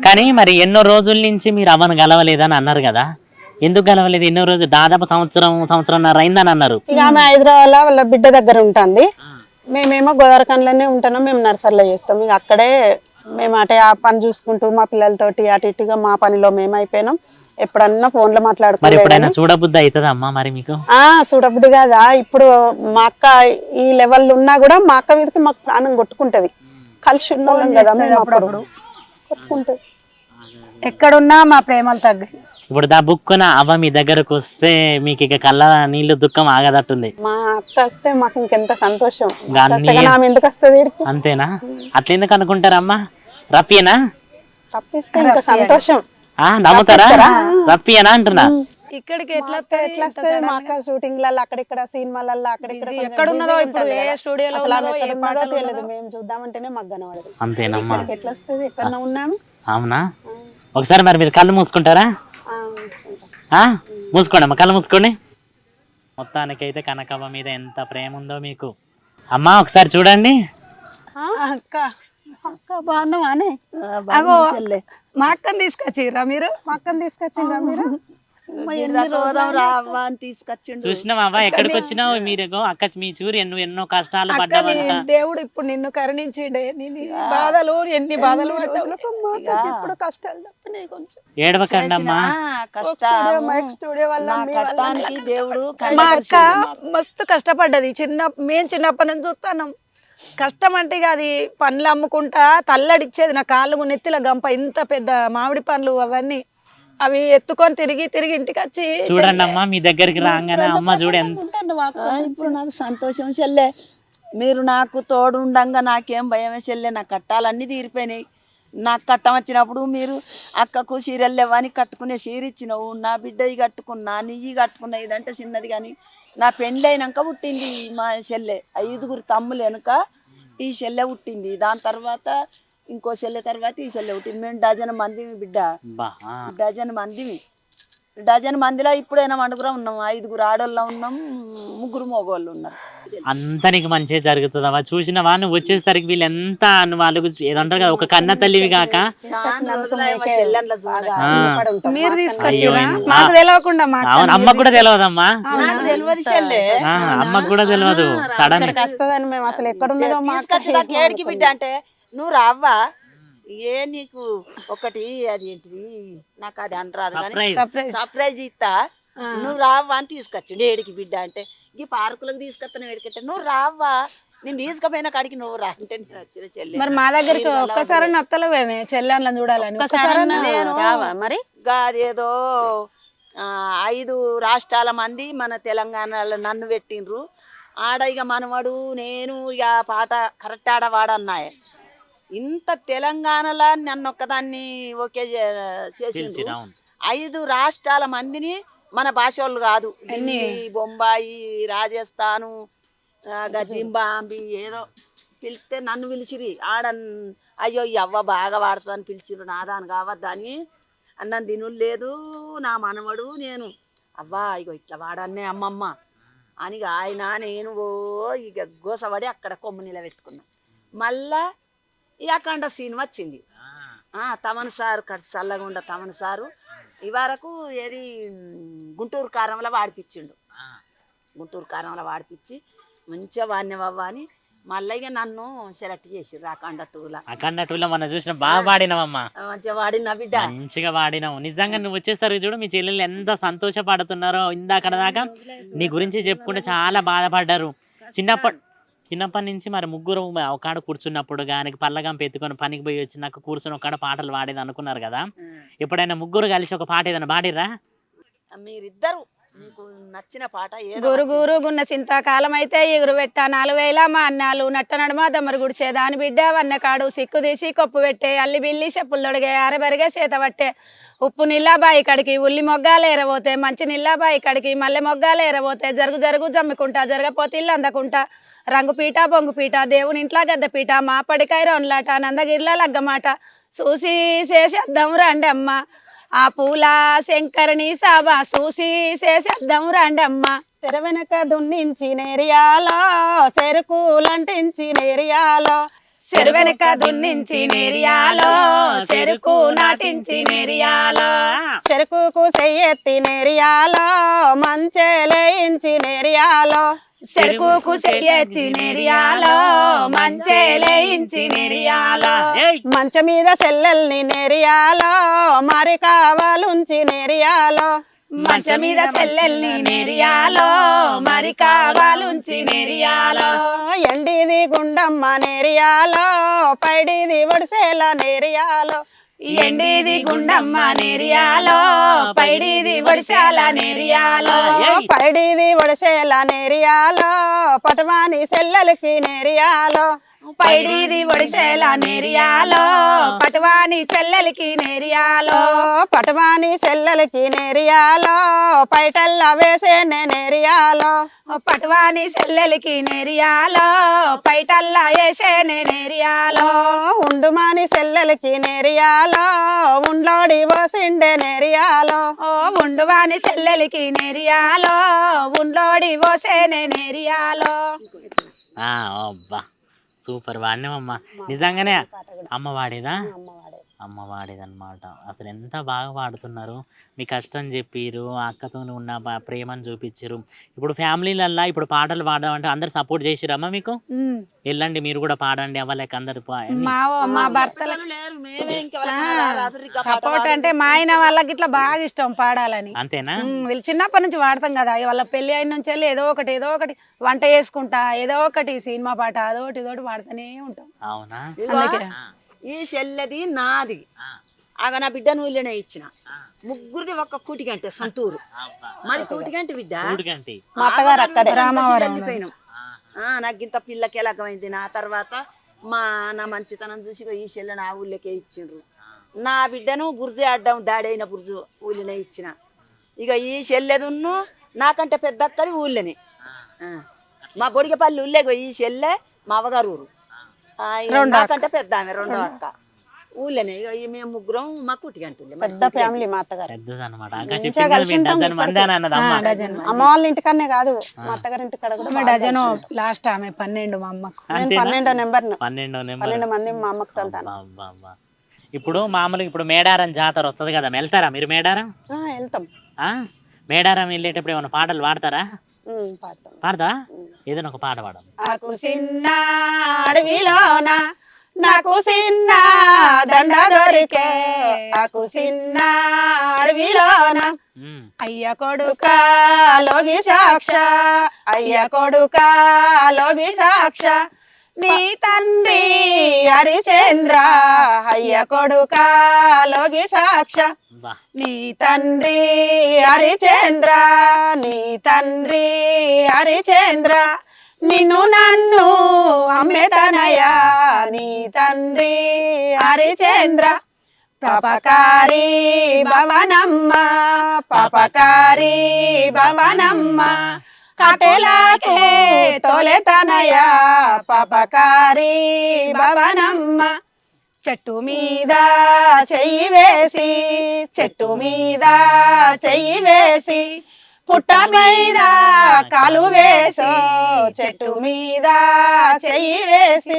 కానీ మరి ఎన్నో రోజుల నుంచి మీరు అవ్వను గలవలేదని అన్నారు కదా, ఎందుకు గలవలేదు? ఎన్నో రోజులు, దాదాపు సంవత్సరంన్నర అయిందని అన్నారు. ఇక ఆమె హైదరాబాద్ లో వాళ్ళ బిడ్డ దగ్గర ఉంటుంది, మేమేమో గోదావరిఖండ్లోనే ఉంటున్నాం, మేము నర్సరీలో చేస్తాం. ఇక అక్కడే మేము అటే ఆ పని చూసుకుంటూ మా పిల్లలతోటి అటు ఇటుగా మా పనిలో మేము అయిపోయినాం. ఎప్పుడన్నా ఫోన్లో మరి ఎప్పుడైనా మాట్లాడుకుంటే చూడబుద్ధి అవుతుంది అమ్మా మరి మీకు? చూడబుద్ది కాదా? ఇప్పుడు మా అక్క ఈ లెవెల్ ఉన్నా కూడా మా అక్క మీదకి మాకు ప్రాణం కొట్టుకుంటది. కలిసి ఉన్నాం కదా మేము, అప్పుడు కొట్టుకుంటది. ఎక్కడున్నా మా ప్రేమలు తగ్గాయి. ఇప్పుడు దా బుక్కున అవ్వ మీ దగ్గరకు వస్తే మీకు ఇక కళ్ళ నీళ్ళు దుఃఖం ఆగదట్టుంది. మా అక్క వస్తే మాకు ఇంకెంత సంతోషం. గాని ఎందుకు వస్తుంది? అంతేనా? అట్లా ఎందుకు అనుకుంటారమ్మా? రప్పియేనా? తప్పిస్తే ఇంకా సంతోషం. నమ్ముతారా? రప్పియేనా అంటున్నా. ఇక్కడికి ఎట్లా వస్తుంది? మా అక్క షూటింగ్ లలో అక్కడిక్కడ సినిమాలలో అక్కడిక్కడ ఎక్కడున్నదో ఇప్పుడు ఏ స్టూడియోలో తెలియదు, మేము చూద్దామంటేనే మాకు కనబడదు. అంతేనమ్మా? ఎట్లా వస్తుంది? ఎక్కడ ఉన్నాము. అవునా? ఒకసారి మరి మీరు కళ్ళు మూసుకుంటారా? మూసుకోండి అమ్మా, కళ్ళు మూసుకోండి. మొత్తానికైతే కనకవ్వ మీద ఎంత ప్రేమ ఉందో మీకు. అమ్మా ఒకసారి చూడండి. అక్క బాగున్నావా? మా అక్కని తీసుకొచ్చిర్రా మీరు? మా అక్కని తీసుకొచ్చిండ్రా మీరు? చూసినావా అవ్వ, ఎక్కడికి వచ్చినావు మీరు? అక్క మీ చూరు ఎన్నో కష్టాలు పడ్డావంట. దేవుడు ఇప్పుడు నిన్ను కరుణించిండే. బాధలు ఎన్ని బాధలు ఇప్పుడు కష్టాలు తప్పినాయి కొంచెం. ఏడవకండి అమ్మా. స్టూడియో వల్ల దేవుడు మా అక్క మస్తు కష్టపడ్డది. మేము చిన్నప్పటి నుంచి చూస్తున్నాం. కష్టం అంటే అది పండ్లు అమ్ముకుంటా తల్లడిచ్చేది. నా కాళ్ళు నెత్తిల గంప ఇంత పెద్ద మామిడి పండ్లు అవన్నీ అవి ఎత్తుకొని తిరిగి ఇంటికి వచ్చి చూడండి అమ్మా, మీ దగ్గరికి రాగానే అమ్మ చూడ. ఇప్పుడు నాకు సంతోషం చెల్లె, మీరు నాకు తోడు ఉండంగా నాకేం భయమే చెల్లె. నా కట్టాలన్నీ తీరిపోయినాయి. నాకు కట్టం వచ్చినప్పుడు మీరు అక్కకు చీరలు లేవని కట్టుకునే చీర ఇచ్చినావు. నా బిడ్డది కట్టుకున్నా, నెయ్యి కట్టుకున్నా. ఇదంటే చిన్నది కానీ నా పెళ్ళి అయినాక పుట్టింది మా చెల్లె. 5 తమ్ములు వెనుక ఈ చెల్లె పుట్టింది. దాని తర్వాత ఇంకో చెల్లె తర్వాత ఈ చెల్లె పుట్టింది. మేము డజన్ మందిమి బిడ్డ, డజన్ మందిలో ఇప్పుడైనా మండుగురం ఉన్నాం. 5 ఆడోళ్ళ ఉన్నాం, 3 మగవాళ్ళు ఉన్నారు. అంతా నీకు మంచిగా జరుగుతుందమ్మా. చూసినవా నువ్వు వచ్చేసరికి వీళ్ళు ఎంత వాళ్ళు ఏదంటారు కదా, ఒక కన్న తల్లివి కాక మీరు తీసుకొచ్చిరా? మాకు తెలియకుండా అమ్మకు కూడా తెలియదమ్మా. అమ్మకు కూడా తెలియదు. సడన్ వస్తుందని మేము అసలు ఎక్కడున్నదో ఏడికి బిడ్డ అంటే నువ్వు రావ్వా, ఏ నీకు ఒకటి అది ఏంటిది నాకు అది అనరాదు కానీ సర్ప్రైజ్ ఇస్తా, నువ్వు రావ్వా అని తీసుకొచ్చిండు. ఏడికి బిడ్డ అంటే ఈ పార్కులకు తీసుకొస్తాను. ఏడికంటే నువ్వు రావ్వా, నేను తీసుకుపోయిన కాడికి నువ్వు రా అంటే చెల్లి. మరి మా దగ్గరికి ఒక్కసారి నత్తలేమే చెల్లెళ్ళని చూడాలని. మరి అదేదో 5 రాష్ట్రాల మంది మన తెలంగాణలో నన్ను పెట్టిండ్రు. ఆడ ఇక మనవాడు నేను ఇక పాట కరెక్ట్ ఆడవాడన్నాయి. ఇంత తెలంగాణలో నన్ను ఒక్కదాన్ని ఓకే చేసిండ్రు. 5 రాష్ట్రాల మందిని మన భాష వాళ్ళు కాదు, ఢిల్లీ, బొంబాయి, రాజస్థాను, జింబాంబి ఏదో పిలిస్తే నన్ను పిలిచిరి. అయ్యో ఈ అవ్వ బాగా వాడుతుందని పిలిచిరు. నాదాని కావద్దని అన్నం తినులు లేదు. నా మనవడు నేను అవ్వా ఇగో ఇట్లా వాడన్నే అమ్మమ్మ అని ఆయన నేను ఇక గోసపడి అక్కడ కొమ్ము నిలబెట్టుకున్నా. మళ్ళా ఈ అఖండ సినిమా వచ్చింది. తమన్ సారు చల్లగుండ తమన్ సారు ఈ వరకు ఏది గుంటూరు కారంలో వాడిపించిండు. గుంటూరు కారంలో వాడిపించి మంచిగా వాడినవ్వ అని మళ్ళీ ఇక నన్ను సెలెక్ట్ చేసిర్రు అఖండ టూలో. మనం చూసిన బాగా వాడినావమ్మా, మంచిగా వాడిన బిడ్డ, మంచిగా వాడినావు. నిజంగా నువ్వు వచ్చేసరికి చూడు మీ చెల్లెలు ఎంత సంతోషపడుతున్నారో. ఇందాక దాకా నీ గురించి చెప్పుకుంటే చాలా బాధపడ్డారు. చిన్నప్పటి నుంచి మరి ముగ్గురు ఒకకాడ కూర్చున్నప్పుడు కానీ పల్లగంప ఎత్తుకొని పనికి పోయి వచ్చి నాకు కూర్చొని ఒకకాడ పాటలు పాడేది అనుకున్నారు కదా, ఎప్పుడైనా ముగ్గురు కలిసి ఒక పాట ఏదైనా పాడిర్రా? మీరిద్దరు మీకు నచ్చిన పాట గురుగున్న చింతకాలం అయితే ఎగురు పెట్ట 4000 మా అన్నాలు నట్ట నడుమ దమ్మరు గుడిచే దాని బిడ్డ వన్నకాడు సిక్కు తీసి కొప్పు పెట్టే అల్లి బిల్లి చెప్పులు తొడిగే అరబరిగే చేత పట్టే ఉప్పు నిల్లాబాయి కడికి ఉల్లి మొగ్గాలు ఏరబోతే మంచి నిల్లాబాయి కడికి మల్లె మొగ్గాలు ఏరబోతే జరుగు జమ్ముకుంటా జరగపోతే ఇల్లు అందకుంటా రంగుపీట బొంగుపీట దేవుని ఇంట్లో గద్దపీట మా పడికాయ రొన్లాట నందగిరిల లగ్గమాట చూసి చేసేద్దాం రండి అమ్మ ఆ పూల శంకరుని సభ చూసి చేసేద్దాం రండి అమ్మ. తెర వెనక దున్నించి నేరియాలో చెరుకులంటించి నేరియాలో చెరువెనక దున్నించి నెరియాలో చెరుకు నాటించి నెరియాలో చెరుకుకు చెయ్యెత్తి నెరియాలో మంచెలేయించి నెరియాలో చెరుకుకు చెయ్యెత్తి నెరియాలో మంచెలేయించి నెరియాలో ఏయ్! మంచ మీద సెల్లెల్ని నెరియాలో మరి కావాలుంచి నెరియాలో మంచ మీద చెల్లెల్ని నెరియాలో మరి కావాలుంచి నెరియాలో ఎండిది గుండమ్మ నెరియాలో పైడిది ఒడిసేల నెరియాలో ఎండిది గుండమ్మ నెరియాలో పైడిది వడిశాల నెరియాలో పైడిది ఒడిసేల నెరియాలో పటవాని సెల్లెలకి నెరియాలో పైడిది వడిసేల నెరియాలో పటవాని చెల్లెలికి నెరియాలో పటవాని సెల్లెలకి నెరియాలో పైటల్ల వేసే నెరియాలో పటవాని చెల్లెలికి నెరియాలో పైటల్లా వేసే నెరియాలో ఉండుమాని సెల్లెలకి నెరియాలో ఉండ్లోడి పోసిండే నెరియాలో ఉండువాని చెల్లెలికి నెరియాలో ఉండ్లోడి పోసే నెరియాలో అబ్బా సూపర్ వాడినామమ్మా. నిజంగానే అమ్మ వాడేదా? అమ్మ వాడేదన్నమాట. అసలు ఎంత బాగా పాడుతున్నారు. మీ కష్టం చెప్పిర్రు, అక్కతో ఉన్న ప్రేమను చూపించారు. ఇప్పుడు ఫ్యామిలీలల్లా ఇప్పుడు పాటలు పాడమంటే అందరు సపోర్ట్ చేసిరమ్మా మీకు? వెళ్ళండి మీరు కూడా పాడండి అవ్వలేక అందరు మా భర్తల లేరు, మేమే ఇంకా వాళ్ళకన్నా రాత్రి ఇంకా పాట సపోర్ట్ అంటే మా ఆయన వాళ్ళకి ఇట్లా బాగా ఇష్టం పాడాలని. అంతేనా? వీళ్ళు చిన్నప్పటి నుంచి వాడతాం కదా, వాళ్ళ పెళ్లి అయిన నుంచి వెళ్ళి ఏదో ఒకటి వంట చేసుకుంటా ఏదో ఒకటి సినిమా పాట అదొకటి ఇదోటి పాడుతూనే ఉంటాం. అవునా? అందుకే ఈ చెల్లెది నాది ఆగ నా బిడ్డను ఊళ్ళోనే ఇచ్చిన ముగ్గురిది ఒక్క కూటిగంటే సొంతూరు మరి కూటిగంటి బిడ్డ ఊడిగంటి. మా అత్తగారు అక్కడే వెళ్ళిపోయినాం. నాకు ఇంత పిల్లకి ఎలాగమైంది. నా తర్వాత నా మంచితనం చూసి ఈ చెల్లె నా ఊళ్ళోకే ఇచ్చిండ్రు. నా బిడ్డను బుర్జు అడ్డం దాడైన బుర్జు ఊళ్ళోనే ఇచ్చిన. ఇక ఈ చెల్లెదున్ను నాకంటే పెద్ద అక్కది ఊళ్ళోనే మా బొడిగపల్లి ఊళ్ళే ఈ చెల్లె మా అవ్వగారు ఊరు. నాకంటే పెద్ద ఆమె రెండో అక్క ఊళ్ళోనే. ఇక మేము ముగ్గురం మా కూటిగంటుంది పెద్ద ఫ్యామిలీ మా అత్తగారు. పెద్దదన్నమాట. అమ్మ అమ్మ వాళ్ళ ఇంటికన్నే కాదు మా అత్తగారి ఇంటికాడ కూడా డజను లాస్ట్ ఆమె 12 మా అమ్మకు. నేను 12వ నెంబర్ 12 మంది మా అమ్మకు సంతానం. ఇప్పుడు మామూలుగా ఇప్పుడు మేడారం జాతర వస్తుంది కదా, వెళ్తారా మీరు మేడారం? వెళ్తాం. మేడారం వెళ్ళేటప్పుడు ఏమైనా పాటలు పాడతారా? పాడతాం. పాడతా? ఏదైనా ఒక పాట పాడాలి. నాకు చిన్న అడవిలోన నాకు చిన్న దండ దొరికే నాకు చిన్న అడవిలోన అయ్య కొడుక లోగి సాక్ష అయ్య కొడుక లోగి సాక్ష నీ తండ్రి హరిచంద్ర అయ్య కొడుక లోగి సాక్ష నీ తండ్రి హరిచంద్ర నీ తండ్రి హరిచంద్ర నిన్ను నన్ను అమ్మెతనయా నీ తండ్రి హరిచంద్ర పాపకారి భవనమ్మ పాపకారి భవనమ్మ కటెలాకే తొలెతనయా పాపకారి భవనమ్మ చెట్టు మీద చెయ్యి వేసి చెట్టు మీద చెయ్యి వేసి పుట్ట మీద కాలు వేసి చెట్టు మీద చెయ్యి వేసి